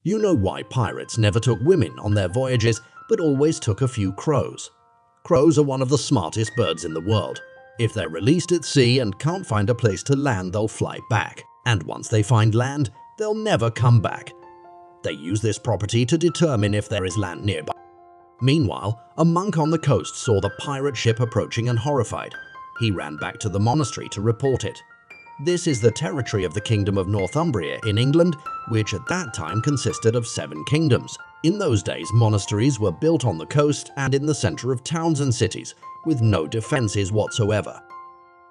You know why pirates never took women on their voyages, but always took a few crows. Crows are one of the smartest birds in the world. If they're released at sea and can't find a place to land, they'll fly back. And once they find land, they'll never come back. They use this property to determine if there is land nearby. Meanwhile, a monk on the coast saw the pirate ship approaching and horrified. He ran back to the monastery to report it. This is the territory of the Kingdom of Northumbria in England, which at that time consisted of 7 kingdoms. In those days, monasteries were built on the coast and in the center of towns and cities, with no defenses whatsoever.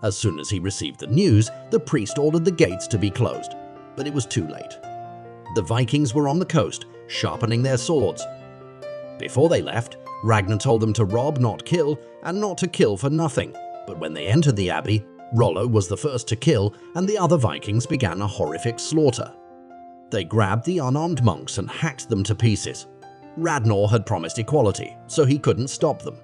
As soon as he received the news, the priest ordered the gates to be closed, but it was too late. The Vikings were on the coast, sharpening their swords. Before they left, Ragnar told them to rob, not kill, and not to kill for nothing. But when they entered the abbey, Rollo was the first to kill, and the other Vikings began a horrific slaughter. They grabbed the unarmed monks and hacked them to pieces. Ragnar had promised equality, so he couldn't stop them.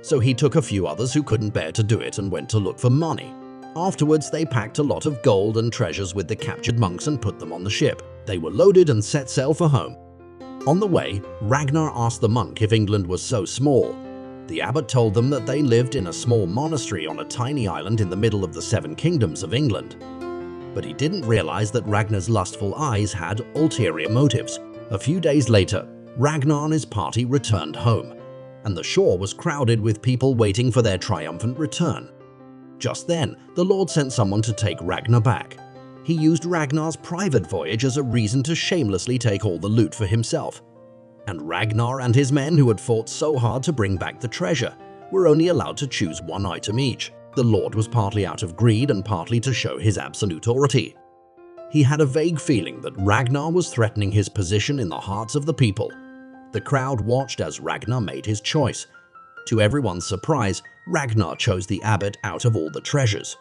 So he took a few others who couldn't bear to do it and went to look for money. Afterwards, they packed a lot of gold and treasures with the captured monks and put them on the ship. They were loaded and set sail for home. On the way, Ragnar asked the monk if England was so small. The abbot told them that they lived in a small monastery on a tiny island in the middle of the 7 kingdoms of England. But he didn't realize that Ragnar's lustful eyes had ulterior motives. A few days later, Ragnar and his party returned home, and the shore was crowded with people waiting for their triumphant return. Just then, the Lord sent someone to take Ragnar back. He used Ragnar's private voyage as a reason to shamelessly take all the loot for himself. And Ragnar and his men, who had fought so hard to bring back the treasure, were only allowed to choose one item each. The Lord was partly out of greed and partly to show his absolute authority. He had a vague feeling that Ragnar was threatening his position in the hearts of the people. The crowd watched as Ragnar made his choice. To everyone's surprise, Ragnar chose the abbot out of all the treasures.